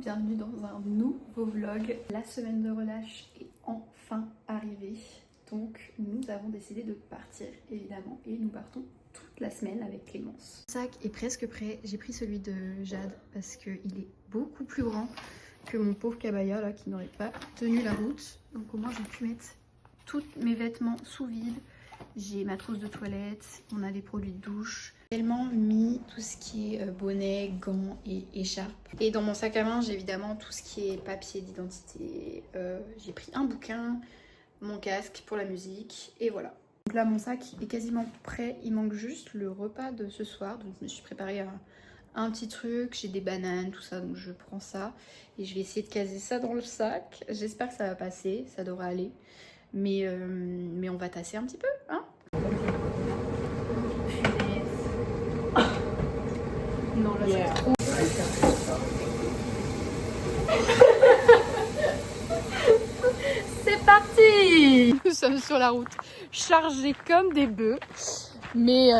bienvenue dans un nouveau vlog. La semaine de relâche est enfin arrivée, donc nous avons décidé de partir évidemment et nous partons toute la semaine avec Clémence. Le sac est presque prêt, j'ai pris celui de Jade parce qu'il est beaucoup plus grand que mon pauvre cabaya là qui n'aurait pas tenu la route. Donc au moins j'ai pu mettre tous mes vêtements sous vide. J'ai ma trousse de toilette, on a des produits de douche. J'ai également mis tout ce qui est bonnet, gants et écharpe. Et dans mon sac à main, j'ai évidemment tout ce qui est papier d'identité. J'ai pris un bouquin, mon casque pour la musique et voilà. Donc là, mon sac est quasiment prêt. Il manque juste le repas de ce soir. Donc je me suis préparé un petit truc. J'ai des bananes, tout ça. Donc je prends ça et je vais essayer de caser ça dans le sac. J'espère que ça va passer, ça devrait aller. Mais on va tasser un petit peu, hein. Non, là, c'est trop. C'est parti. Nous sommes sur la route, chargés comme des bœufs. Mais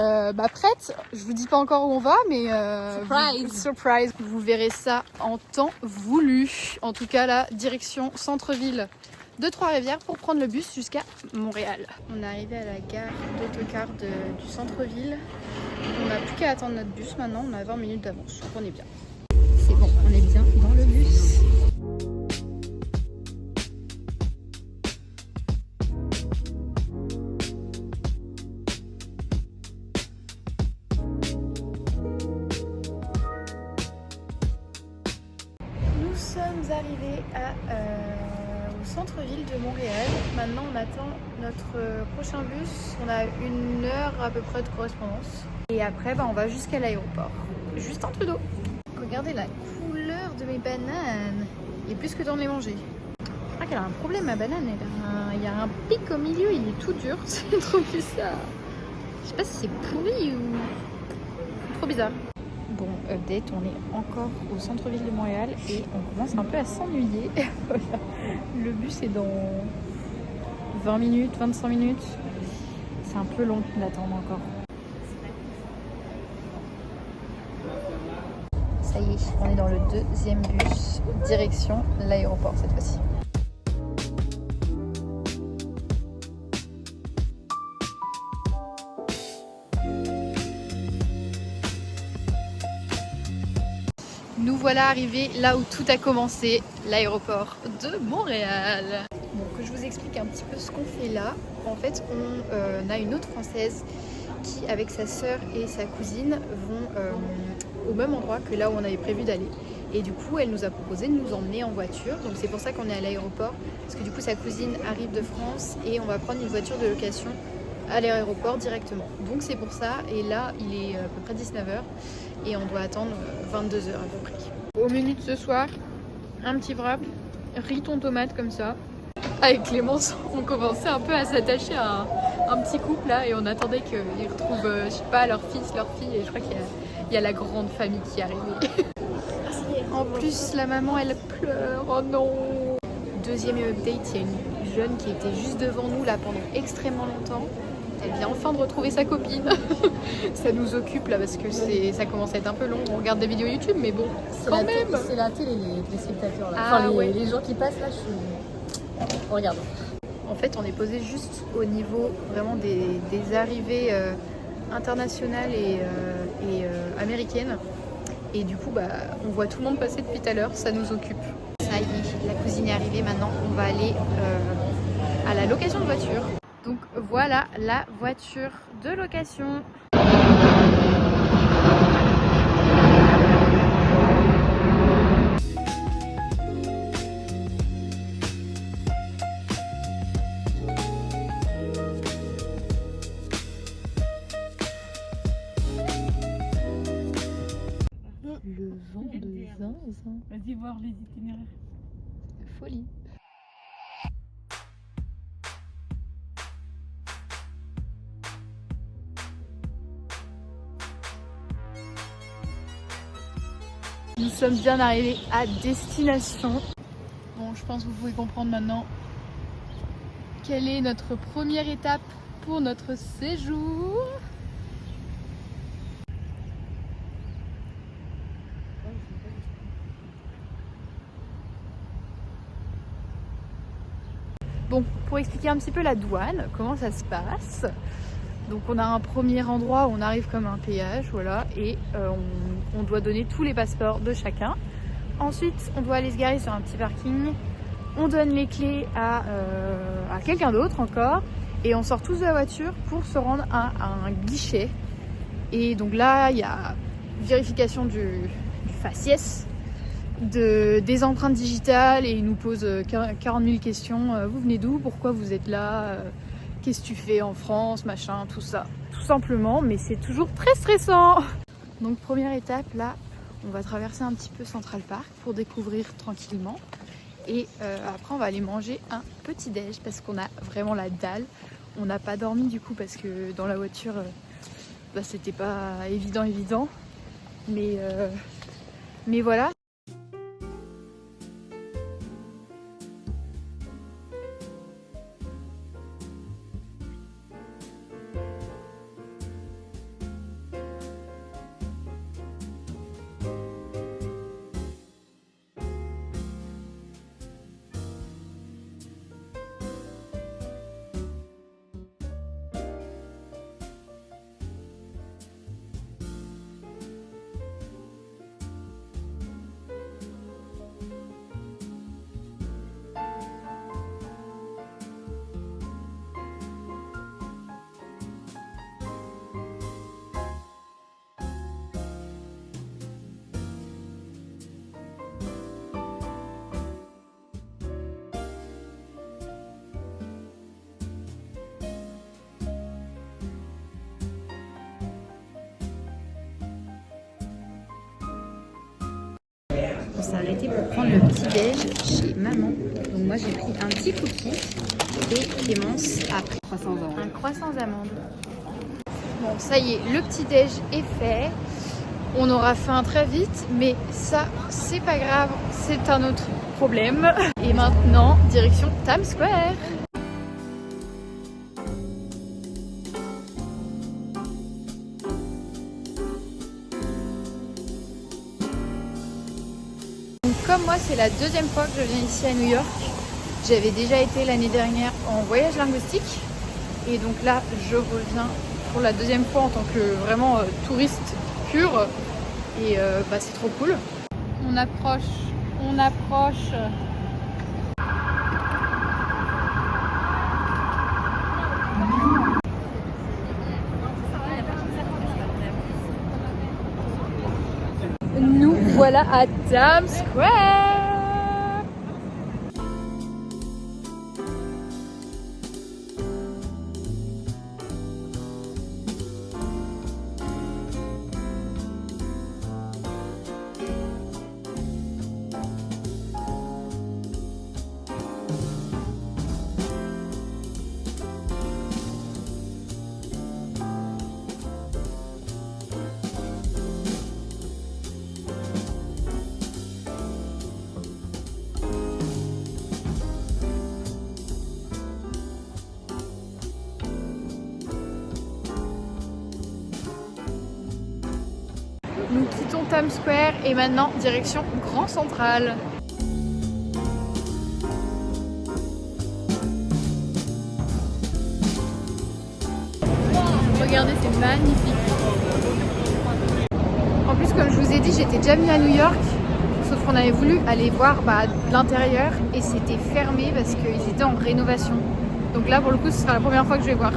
prête, je vous dis pas encore où on va, mais surprise, vous verrez ça en temps voulu. En tout cas, la direction centre-ville de Trois-Rivières pour prendre le bus jusqu'à Montréal. On est arrivé à la gare d'autocar du centre-ville. On n'a plus qu'à attendre notre bus maintenant, on a 20 minutes d'avance, donc on est bien. C'est bon, on est bien dans le bus. Nous sommes arrivés au centre-ville de Montréal. Maintenant on attend notre prochain bus. On a 1 heure à peu près de correspondance. Et après on va jusqu'à l'aéroport. Justin Trudeau. Regardez la couleur de mes bananes. Il est plus que temps de les manger. Je crois qu'elle a un problème ma banane. Il y a un pic au milieu, il est tout dur. C'est trop bizarre. Je sais pas si c'est pourri ou... Trop bizarre. Bon, update, on est encore au centre-ville de Montréal et on commence un peu à s'ennuyer. Voilà. Le bus est dans 20 minutes, 25 minutes. C'est un peu long d'attendre encore. Ça y est, on est dans le 2e bus, direction l'aéroport cette fois-ci. Nous voilà arrivés là où tout a commencé, l'aéroport de Montréal. Donc je vous explique un petit peu ce qu'on fait là. En fait, on a une autre Française qui, avec sa sœur et sa cousine, vont au même endroit que là où on avait prévu d'aller. Et du coup, elle nous a proposé de nous emmener en voiture. Donc c'est pour ça qu'on est à l'aéroport. Parce que du coup, sa cousine arrive de France et on va prendre une voiture de location à l'aéroport directement. Donc c'est pour ça. Et là, il est à peu près 19h. Et on doit attendre 22h à peu près. Au menu de ce soir, un petit wrap, riz thon tomate comme ça. Avec Clémence, on commençait un peu à s'attacher à un petit couple là et on attendait qu'ils retrouvent, je sais pas, leur fils, leur fille. Et je crois qu'il y a la grande famille qui est arrivée. En plus, la maman elle pleure, oh non. Deuxième update, il y a une jeune qui était juste devant nous là pendant extrêmement longtemps. Elle vient enfin de retrouver sa copine. Ça nous occupe là parce que ça commence à être un peu long. On regarde des vidéos YouTube, mais bon, quand même. C'est la télé, les spectateurs là. Ah, enfin, les gens qui passent là, on regarde. En fait, on est posé juste au niveau vraiment des arrivées internationales et américaines. Et du coup, on voit tout le monde passer depuis tout à l'heure. Ça nous occupe. Ça y est, la cousine est arrivée. Maintenant, on va aller à la location de voiture. Donc voilà la voiture de location. Le vent de zinzin. Vas-y voir les itinéraires. Folie. Nous sommes bien arrivés à destination. Bon, je pense que vous pouvez comprendre maintenant quelle est notre première étape pour notre séjour. Bon, pour expliquer un petit peu la douane, comment ça se passe. Donc on a un premier endroit où on arrive comme un péage, voilà, et on doit donner tous les passeports de chacun. Ensuite, on doit aller se garer sur un petit parking. On donne les clés à quelqu'un d'autre encore. Et on sort tous de la voiture pour se rendre à un guichet. Et donc là, il y a vérification du faciès, des empreintes digitales, et ils nous posent 40 000 questions. Vous venez d'où? Pourquoi vous êtes là? Qu'est-ce que tu fais en France? Machin, tout ça. Tout simplement, mais c'est toujours très stressant. Donc première étape, là, on va traverser un petit peu Central Park pour découvrir tranquillement. Et après, on va aller manger un petit déj parce qu'on a vraiment la dalle. On n'a pas dormi du coup parce que dans la voiture, c'était pas évident. Mais voilà. On s'est arrêté pour prendre le petit déj chez maman. Donc moi j'ai pris un petit cookie et Clémence a pris un croissant d'amande. Bon, ça y est, le petit déj est fait. On aura faim très vite, mais ça c'est pas grave, c'est un autre problème. Et maintenant, direction Times Square. Comme moi, c'est la deuxième fois que je viens ici à New York. J'avais déjà été l'année dernière en voyage linguistique. Et donc là, je reviens pour la deuxième fois en tant que vraiment touriste pur. Et c'est trop cool. On approche. Nous voilà à Times Square. Nous quittons Times Square et maintenant direction Grand Central. Regardez, c'est magnifique. En plus, comme je vous ai dit, j'étais déjà venue à New York, sauf qu'on avait voulu aller voir l'intérieur et c'était fermé parce qu'ils étaient en rénovation. Donc là, pour le coup, ce sera la première fois que je vais voir.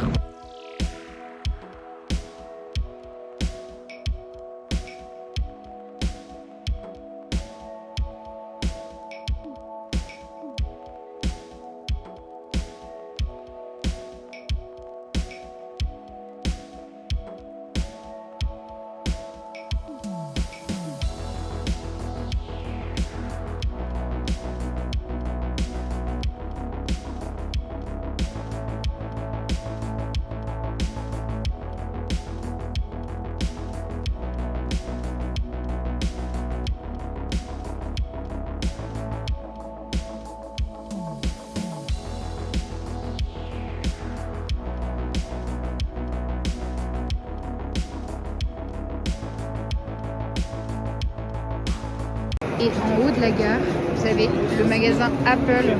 Et en haut de la gare, vous avez le magasin Apple.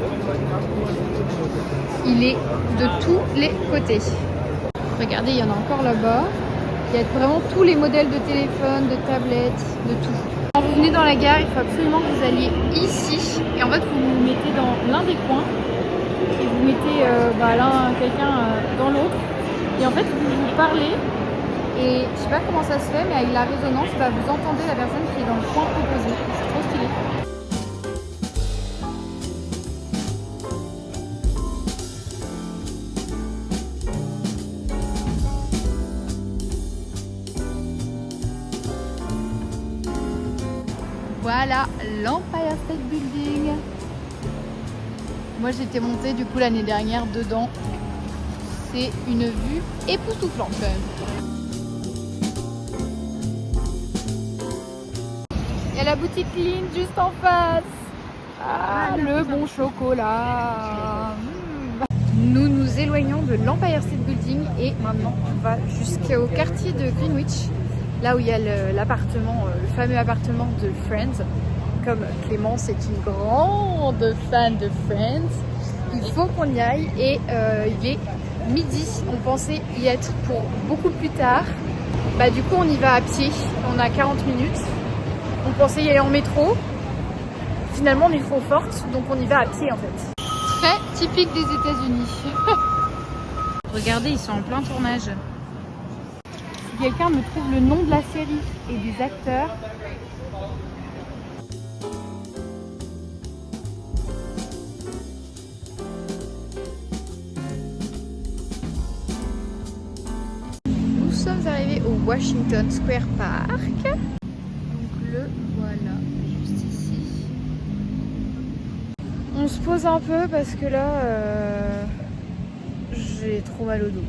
Il est de tous les côtés. Regardez, il y en a encore là-bas. Il y a vraiment tous les modèles de téléphone, de tablettes, de tout. Quand vous venez dans la gare, il faut absolument que vous alliez ici. Et en fait, vous vous mettez dans l'un des coins. Et vous mettez quelqu'un dans l'autre. Et en fait, vous parlez. Et je sais pas comment ça se fait, mais avec la résonance, vous entendez la personne qui est dans le coin opposé. C'est trop stylé. Voilà l'Empire State Building. Moi j'étais montée du coup l'année dernière dedans. C'est une vue époustouflante quand même. Il y a la boutique Lean juste en face. Ah, le bon chocolat. Nous nous éloignons de l'Empire State Building et maintenant on va jusqu'au quartier de Greenwich. Là où il y a l'appartement, le fameux appartement de Friends. Comme Clémence est une grande fan de Friends, il faut qu'on y aille et il est midi. On pensait y être pour beaucoup plus tard. Du coup on y va à pied, on a 40 minutes. On pensait y aller en métro. Finalement on est trop forte, donc on y va à pied en fait. Très typique des États-Unis. Regardez, ils sont en plein tournage. Si quelqu'un me trouve le nom de la série et des acteurs. Nous sommes arrivés au Washington Square Park. Donc le voilà, juste ici. On se pose un peu parce que là, j'ai trop mal au dos.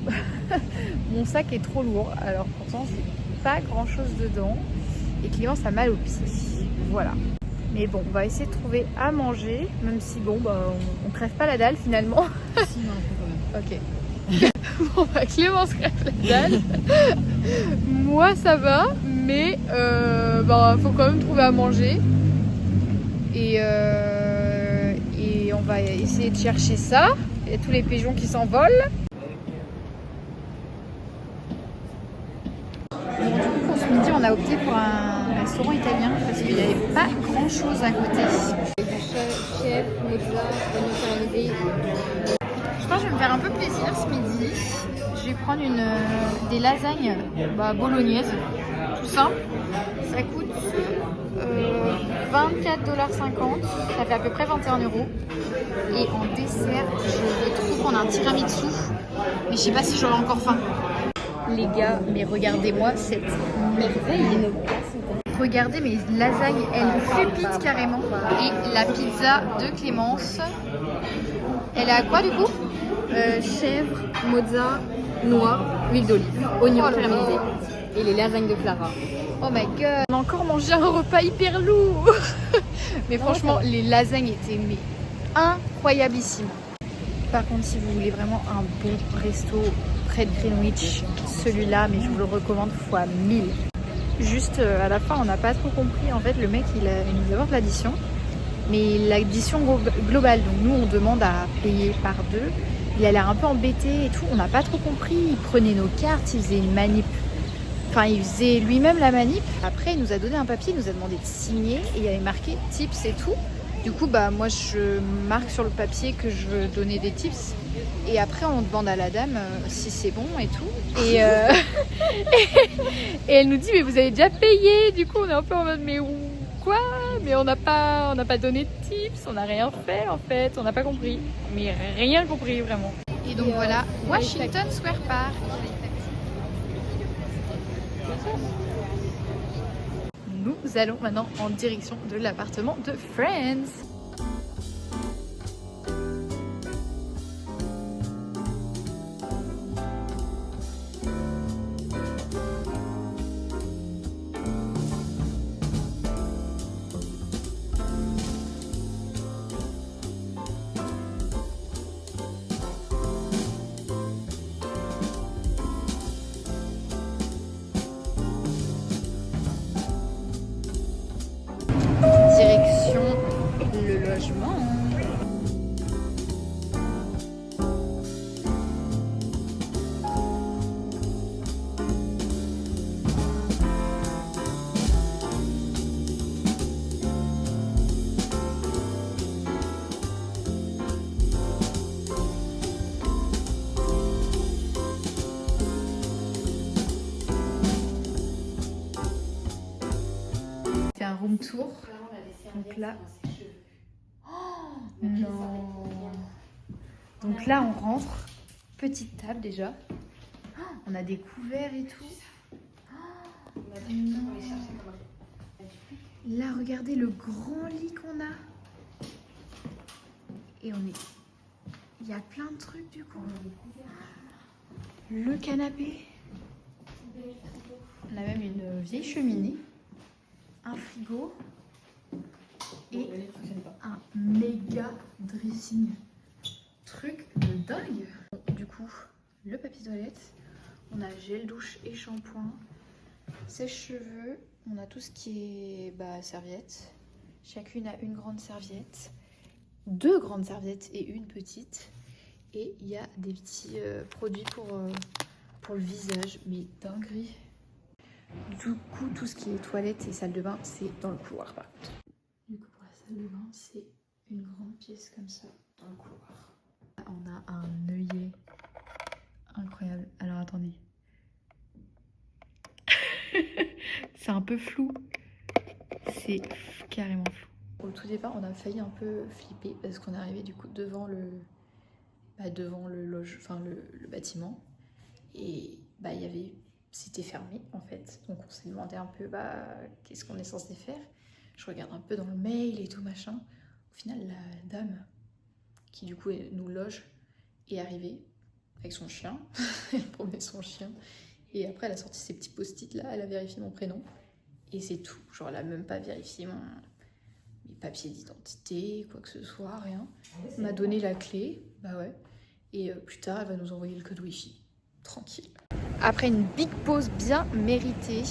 Mon sac est trop lourd, alors pourtant c'est pas grand chose dedans. Et Clémence a mal aux pieds. Voilà. Mais bon, on va essayer de trouver à manger, même si on crève pas la dalle finalement. Si, non, quand même. Ok. Bon, Clémence crève la dalle. Moi ça va, mais faut quand même trouver à manger. Et on va essayer de chercher ça. Il y a tous les pigeons qui s'envolent. Bon, du coup, pour ce midi, on a opté pour un restaurant italien parce qu'il n'y avait pas grand chose à côté. Chef, mozza, caramélisé. Je pense que je vais me faire un peu plaisir ce midi. Je vais prendre des lasagnes bolognaises, tout simple. Ça coûte 24,50 $. Ça fait à peu près 21 €. Et en dessert, je vais trop prendre un tiramisu. Mais je sais pas si j'aurai encore faim. Les gars, mais regardez-moi cette merveille. Regardez mes lasagnes, elles crépitent carrément. Et la pizza de Clémence, elle est à quoi du coup? Chèvre, mozza, noix, huile d'olive, oignon caramélisé. Et les lasagnes de Clara. Oh my god, on a encore mangé un repas hyper lourd. Mais franchement, les lasagnes étaient incroyablissimes. Par contre, si vous voulez vraiment un bon resto près de Greenwich, celui-là, mais je vous le recommande fois 1000. Juste à la fin, on n'a pas trop compris. En fait, le mec, il nous apporte l'addition, mais l'addition globale. Donc nous, on demande à payer par deux. Il a l'air un peu embêté et tout. On n'a pas trop compris. Il prenait nos cartes, il faisait une manip. Enfin, il faisait lui-même la manip. Après, il nous a donné un papier, il nous a demandé de signer et il y avait marqué tips et tout. Du coup, moi, je marque sur le papier que je veux donner des tips. Et après, on demande à la dame si c'est bon et tout. Et, et elle nous dit, mais vous avez déjà payé. Du coup, on est un peu en mode, mais quoi? Mais on n'a pas donné de tips, on n'a rien fait en fait. On n'a pas compris. Mais rien compris, vraiment. Et donc voilà, Washington Square Park. Nous allons maintenant en direction de l'appartement de Friends. tour. Donc là... Oh, non. Donc là, on rentre. Petite table déjà. On a des couverts et tout. Non. Là, regardez le grand lit qu'on a. Et il y a plein de trucs du coup. Le canapé. On a même une vieille cheminée. Un frigo. Et un méga dressing. Truc de dingue. Du coup, le papier toilette. On a gel douche et shampoing. Sèche-cheveux. On a tout ce qui est serviettes. Chacune a une grande serviette. 2 grandes serviettes et une petite. Et il y a des petits produits pour le visage. Mais dinguerie. Du coup, tout ce qui est toilette et salle de bain, c'est dans le couloir par contre. Du coup, pour la salle de bain, c'est une grande pièce comme ça dans le couloir. On a un œillet incroyable. Alors attendez. C'est un peu flou. C'est carrément flou. Au tout départ, on a failli un peu flipper parce qu'on est arrivé du coup devant le bâtiment et il y avait, c'était fermé en fait. Donc on s'est demandé un peu qu'est-ce qu'on est censé faire. Je regarde un peu dans le mail et tout machin. Au final, la dame qui du coup nous loge est arrivée avec son chien. Elle promenait son chien. Et après, elle a sorti ses petits post-it là, elle a vérifié mon prénom. Et c'est tout. Genre, elle a même pas vérifié mes papiers d'identité, quoi que ce soit, rien. Elle m'a donné la clé, Et plus tard, elle va nous envoyer le code Wi-Fi. Tranquille. Après une big pause bien méritée,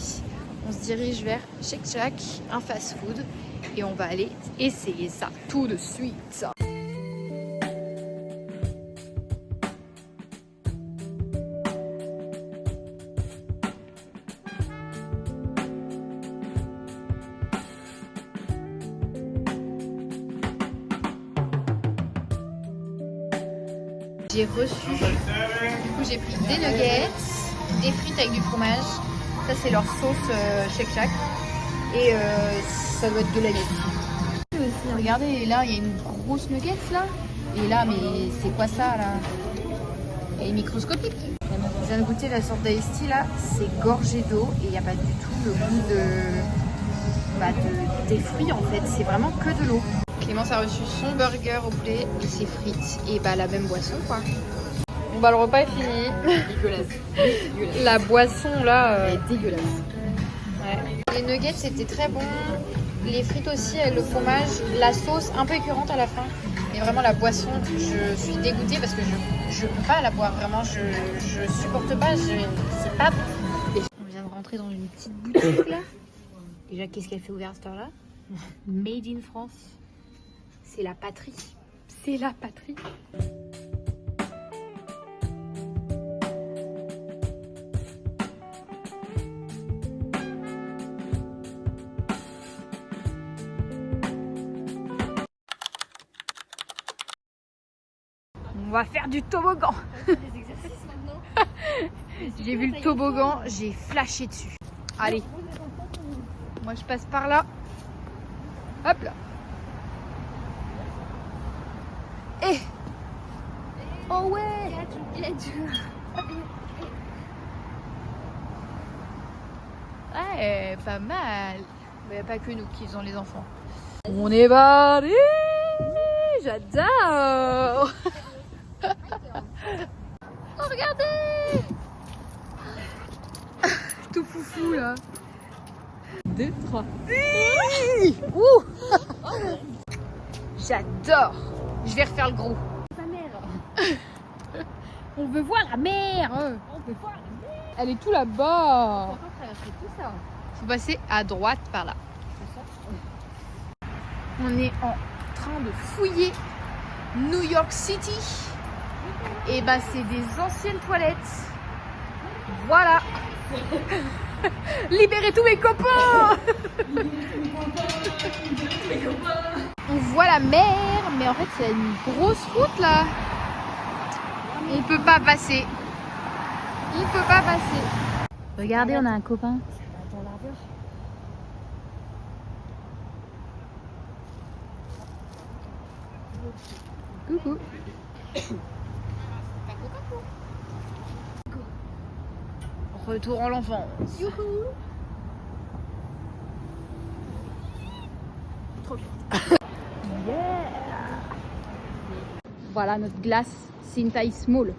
on se dirige vers Shake Shack, un fast-food. Et on va aller essayer ça tout de suite. J'ai reçu, du coup j'ai pris des nuggets, des frites avec du fromage. Ça c'est leur sauce Shake Shack. Et ça doit être de la lait. Regardez, là il y a une grosse nugget là. Et là, mais c'est quoi ça là? Elle est microscopique. On vient de goûter la sorte d'Ice Tea là. C'est gorgé d'eau et il n'y a pas du tout le goût des fruits en fait. C'est vraiment que de l'eau. Clémence a reçu son burger au poulet et ses frites et la même boisson quoi. Bon le repas est fini. Dégueulasse. La boisson là Elle est dégueulasse. Ouais. Les nuggets c'était très bon. Les frites aussi avec le fromage. La sauce un peu écœurante à la fin. Mais vraiment la boisson, je suis dégoûtée parce que je peux pas la boire. Vraiment je supporte pas. C'est pas bon. On vient de rentrer dans une petite boutique là. Déjà qu'est-ce qu'elle fait ouverte à cette heure là? Made in France. C'est la patrie. C'est la patrie. On va faire du toboggan. Des exercices maintenant. J'ai vu le toboggan, j'ai flashé dessus. Allez. Moi je passe par là. Hop là. Eh. Oh ouais. Ouais, pas mal. Il n'y a pas que nous qui faisons les enfants. On est parti. J'adore. Oh regardez. Tout foufou là. 2, 3. Ouh. J'adore. Je vais refaire le gros. Ta mère. On veut voir la mer. On peut voir la mer. Elle est tout là-bas. On peut traverser tout ça. Faut passer à droite par là. On est en train de fouiller New York City. Et c'est des anciennes toilettes. Voilà. Libérez tous mes copains. On voit la mer, mais en fait il y a une grosse route là. On peut pas passer. On peut pas passer. Regardez, on a un copain. Coucou. Retour en l'enfance. Youhou. Trop bien. Yeah. Voilà notre glace Sintai Small.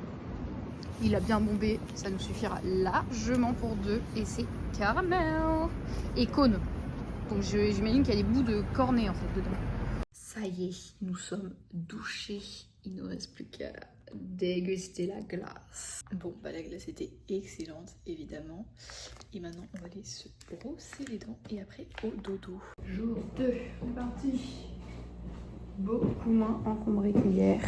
Il a bien bombé, ça nous suffira largement pour deux. Et c'est caramel et cône. Donc j'imagine qu'il y a des bouts de cornet en fait dedans. Ça y est, nous sommes douchés. Il ne nous reste plus qu'à déguster la glace. Bon, bah la glace était excellente évidemment. Et maintenant on va aller se brosser les dents et après au dodo. Jour 2, c'est parti. Beaucoup moins encombré qu'hier.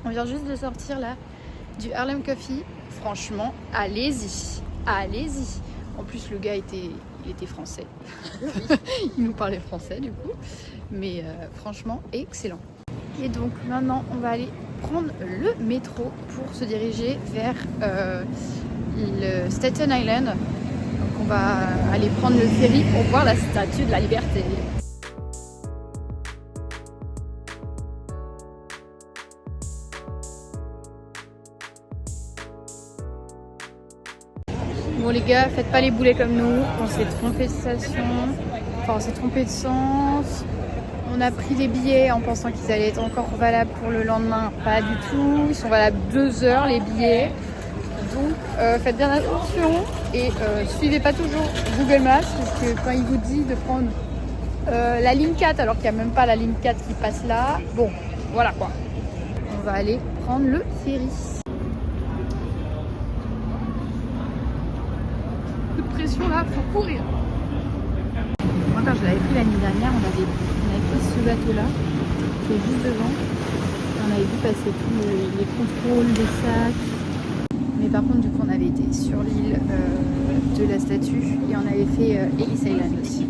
On vient juste de sortir là du Harlem Coffee. Franchement, allez-y, allez-y. En plus, le gars il était français. Il nous parlait français du coup. Mais franchement, excellent. Et donc maintenant, on va aller prendre le métro pour se diriger vers le Staten Island. Donc on va aller prendre le ferry pour voir la Statue de la Liberté. Bon les gars, faites pas les boulets comme nous, on s'est trompé de station, enfin on s'est trompé de sens. On a pris des billets en pensant qu'ils allaient être encore valables pour le lendemain, pas du tout, ils sont valables 2 heures les billets. Donc faites bien attention et suivez pas toujours Google Maps parce que quand il vous dit de prendre la ligne 4 alors qu'il n'y a même pas la ligne 4 qui passe là, bon voilà quoi. On va aller prendre le ferry. Là, faut courir. Moi, quand je l'avais pris l'année dernière, on avait pris ce bateau-là, qui est juste devant. Et on avait vu passer tous les contrôles des sacs. Mais par contre, du coup, on avait été sur l'île de la statue et on avait fait Ellis Island aussi.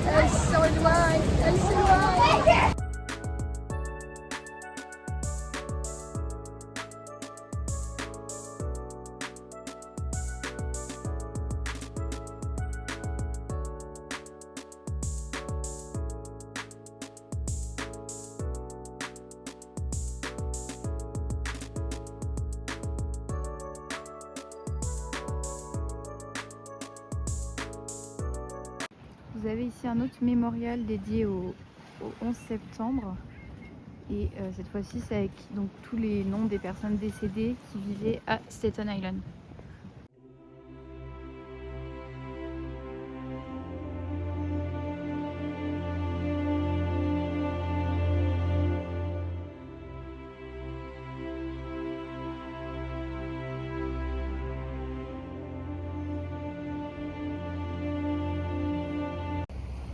Elle s'éloigne, elle s'éloigne. Vous avez ici un autre mémorial dédié au 11 septembre et cette fois-ci c'est avec donc, tous les noms des personnes décédées qui vivaient à Staten Island.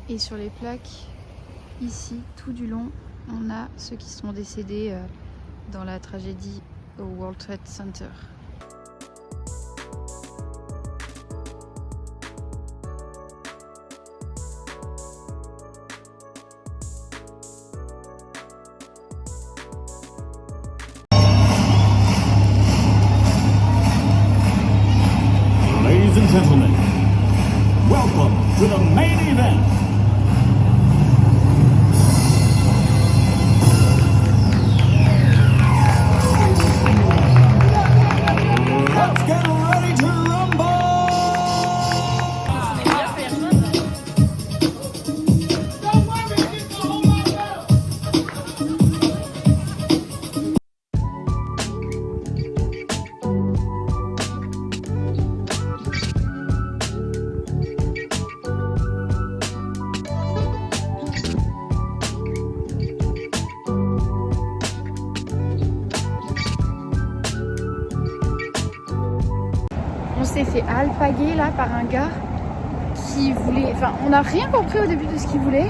Et sur les plaques, ici, tout du long, on a ceux qui sont décédés dans la tragédie au World Trade Center. Ladies and gentlemen, welcome to the main event. Let's get ready to rumble! s'est fait alpaguer là par un gars qui voulait... Enfin, on n'a rien compris au début de ce qu'il voulait.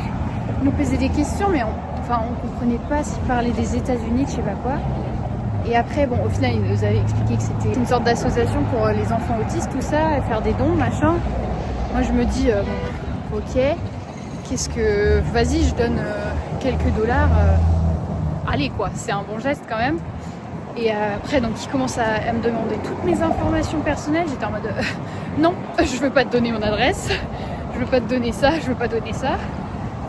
Il nous posait des questions, mais on comprenait pas s'il parlait des États-Unis, je sais pas quoi. Et après, bon, au final, il nous avait expliqué que c'était une sorte d'association pour les enfants autistes, tout ça, faire des dons, machin. Moi, je me dis, bon, ok, qu'est-ce que... Vas-y, je donne quelques dollars. Allez, quoi, c'est un bon geste quand même. Et après, donc, il commence à me demander toutes mes informations personnelles. J'étais en mode, non, je veux pas te donner mon adresse. Je veux pas te donner ça, je veux pas donner ça.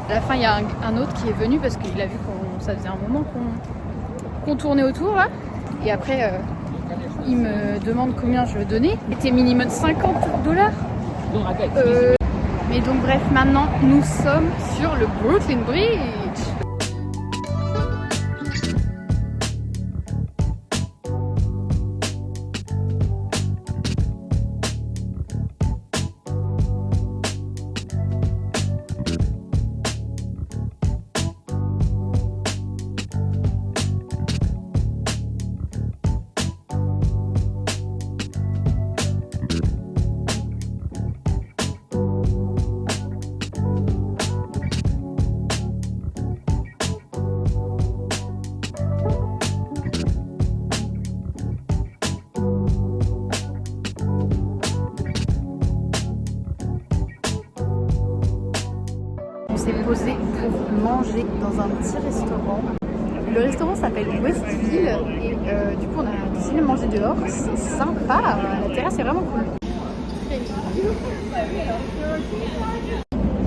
À la fin, il y a un autre qui est venu parce qu'il a vu que ça faisait un moment qu'on tournait autour, là. Et après, il me demande combien je veux donner. C'était minimum 50 $. Mais donc, bref, maintenant, nous sommes sur le Brooklyn Bridge. On s'est posé pour manger dans un petit restaurant. Le restaurant s'appelle Westville et du coup on a décidé de manger dehors. C'est sympa, la terrasse est vraiment cool.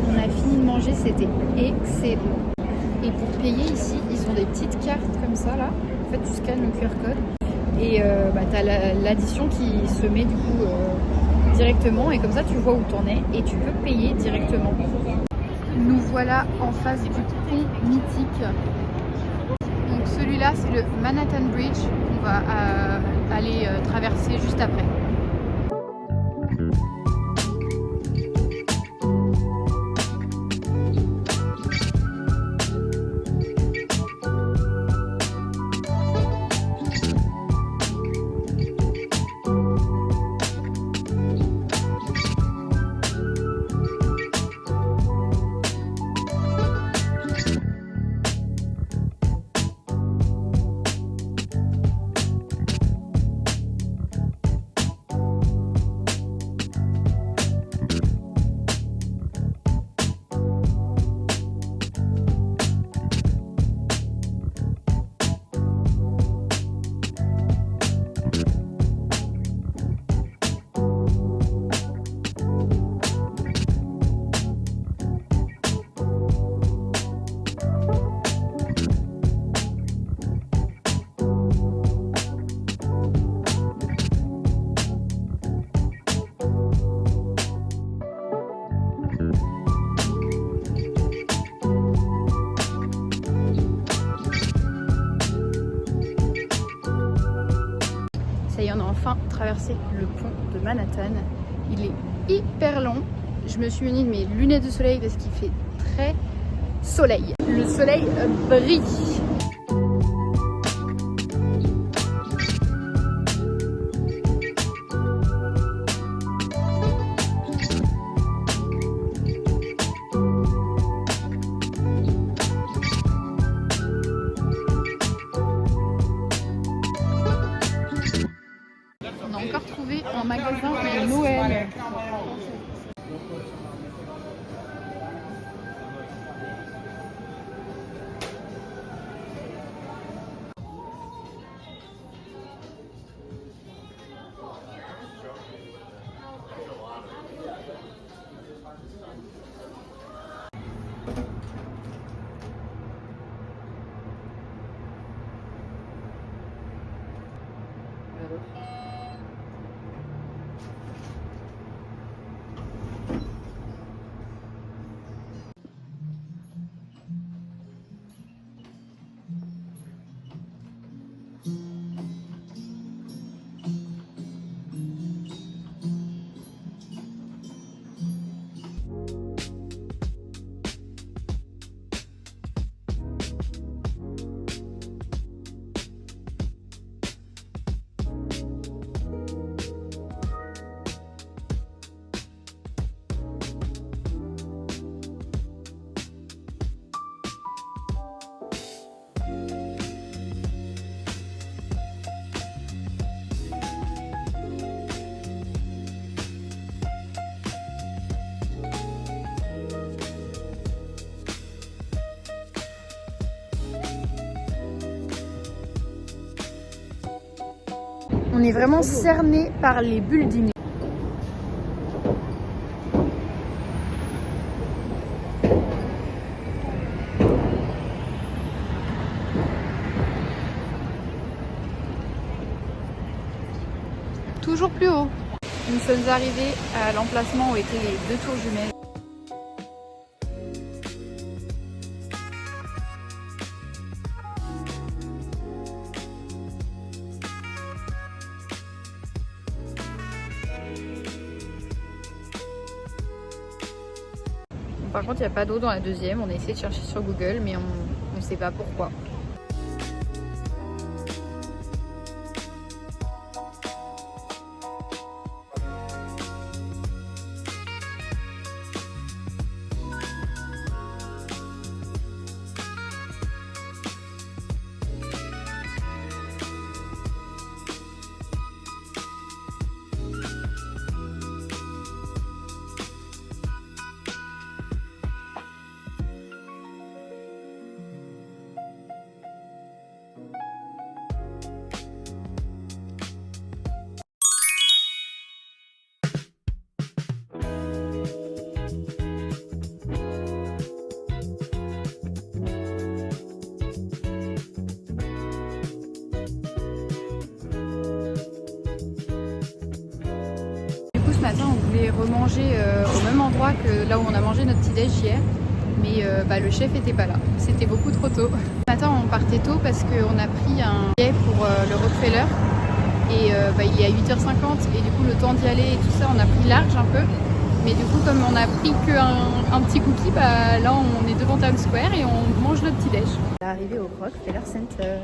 On a fini de manger, c'était excellent. Et pour payer ici, ils ont des petites cartes comme ça là. En fait tu scannes le QR code et tu as l'addition qui se met du coup directement et comme ça tu vois où t'en es et tu peux payer directement. Nous voilà en face du pont mythique. Donc celui-là c'est le Manhattan Bridge qu'on va aller traverser juste après. Ça y est, on a enfin traversé le pont de Manhattan. Il est hyper long. Je me suis munie de mes lunettes de soleil parce qu'il fait très soleil. Le soleil brille. On a encore trouvé un magasin de Noël. On est vraiment cerné par les buildings. Toujours plus haut. Nous sommes arrivés à l'emplacement où étaient les deux tours jumelles. Par contre, il n'y a pas d'eau dans la deuxième. On a essayé de chercher sur Google, mais on ne sait pas pourquoi. Ce matin, on voulait remanger au même endroit que là où on a mangé notre petit déj hier, mais le chef était pas là, c'était beaucoup trop tôt. Ce matin, on partait tôt parce qu'on a pris un billet pour le Rockefeller et il est à 8h50 et du coup le temps d'y aller et tout ça, on a pris large un peu, mais du coup comme on a pris qu'un petit cookie, là on est devant Times Square et on mange notre petit déj. On est arrivé au Rockefeller Center.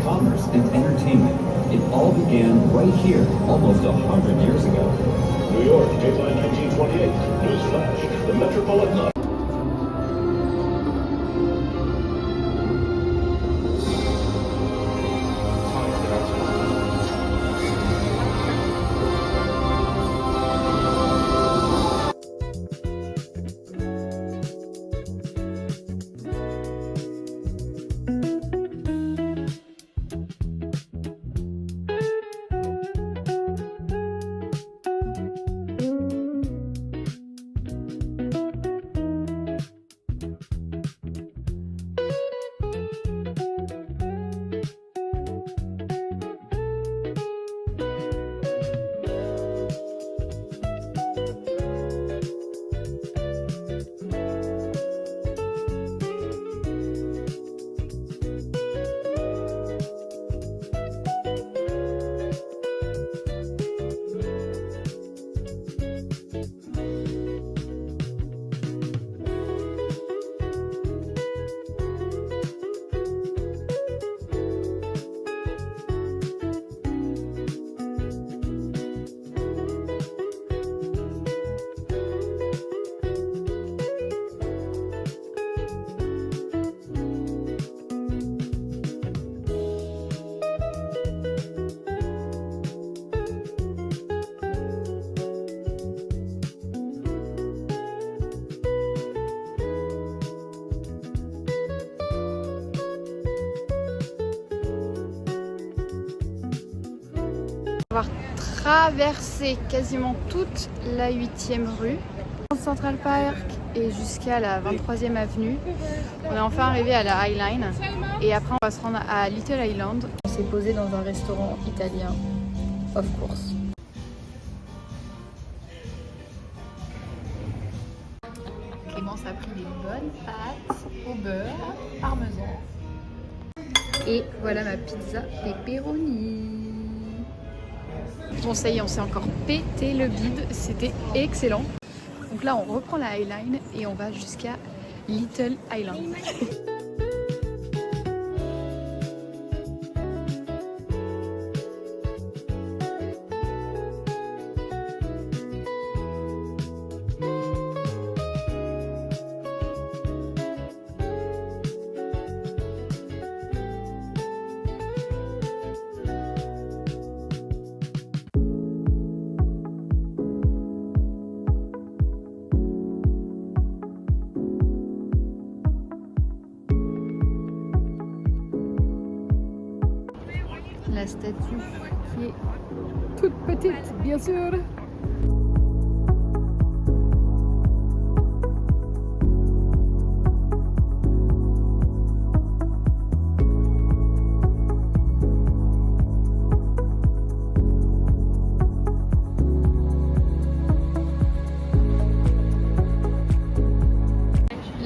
Commerce and entertainment. It all began right here, almost 100 years ago. New York, July 1928. Newsflash: the Metropolitan. Avoir traversé quasiment toute la 8e rue, Central Park et jusqu'à la 23e avenue. On est enfin arrivé à la High Line et après on va se rendre à Little Island. On s'est posé dans un restaurant italien, of course. Clémence a pris des bonnes pâtes au beurre, parmesan. Et voilà ma pizza pepperoni. Bon ça y est, on s'est encore pété le bide, c'était excellent. Donc là on reprend la High Line et on va jusqu'à Little Island. statue qui est toute petite, bien sûr.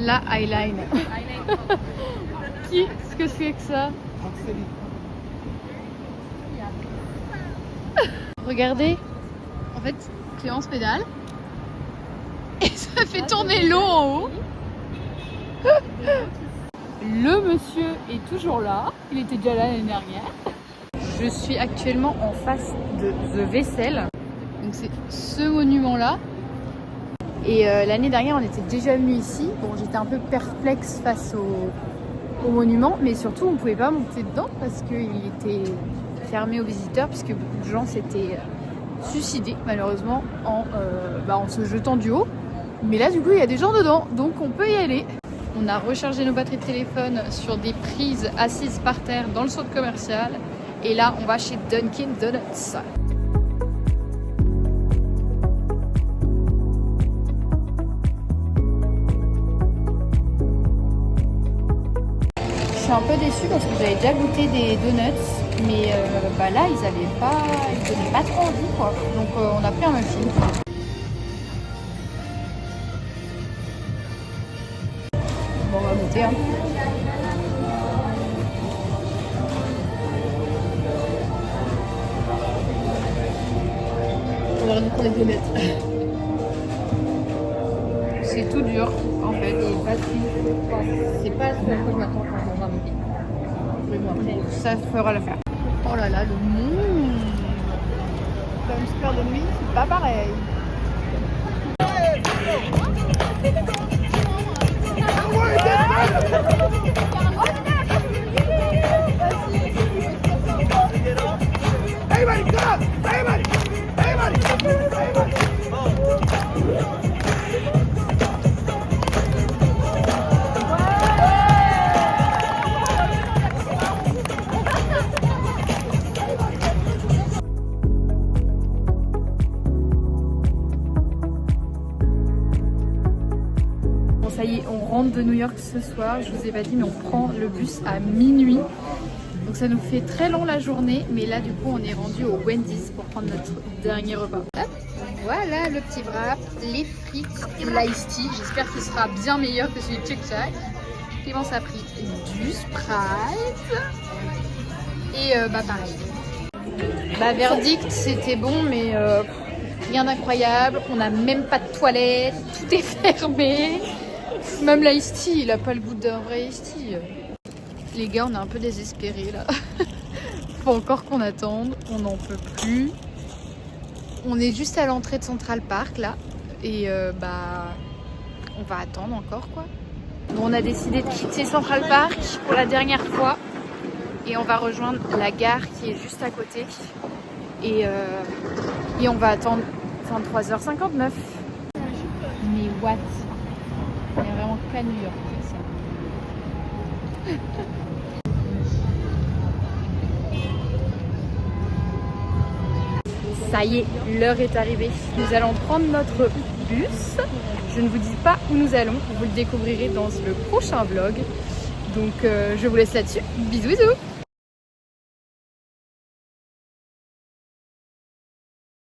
La highline. Qu'est-ce que c'est que ça? Regardez, en fait, Clémence pédale et ça fait tourner l'eau en haut. Le monsieur est toujours là, il était déjà là l'année dernière. Je suis actuellement en face de The Vessel, donc c'est ce monument là. Et l'année dernière, on était déjà venu ici. Bon, j'étais un peu perplexe face au monument, mais surtout, on ne pouvait pas monter dedans parce qu'il était fermé aux visiteurs, puisque beaucoup de gens s'étaient suicidés, malheureusement, en se jetant du haut. Mais là, du coup, il y a des gens dedans, donc on peut y aller. On a rechargé nos batteries de téléphone sur des prises assises par terre dans le centre commercial. Et là, on va chez Dunkin' Donuts. Je suis un peu déçue parce que j'avais déjà goûté des donuts, mais là ils donnaient pas trop envie quoi. Donc on a pris un muffin. Bon, on va goûter hein. On va remettre les donuts. C'est tout dur en fait. C'est pas ce que je m'attends quand on va monter. Mais bon, après, ça fera l'affaire. Oh là là, le monde! Times Square de nuit, c'est pas pareil. Ça y est, on rentre de New York ce soir, je vous ai pas dit, mais on prend le bus à minuit. Donc ça nous fait très long la journée, mais là du coup on est rendu au Wendy's pour prendre notre dernier repas. Hop, voilà le petit wrap, les frites et l'ice tea. J'espère qu'il sera bien meilleur que celui de Chick Chack. Clémence a pris du Sprite et pareil. Verdict, c'était bon, mais rien d'incroyable. On n'a même pas de toilette, tout est fermé. Même l'ice tea, il a pas le goût d'un vrai ice tea. Les gars, on est un peu désespérés là. Faut encore qu'on attende, on n'en peut plus. On est juste à l'entrée de Central Park là. Et on va attendre encore quoi. Bon, on a décidé de quitter Central Park pour la dernière fois. Et on va rejoindre la gare qui est juste à côté. Et on va attendre 23h59. Mais what? Il n'y a vraiment qu'à New York ça. Ça y est, l'heure est arrivée. Nous allons prendre notre bus. Je ne vous dis pas où nous allons. Vous le découvrirez dans le prochain vlog. Donc je vous laisse là-dessus. Bisous bisous.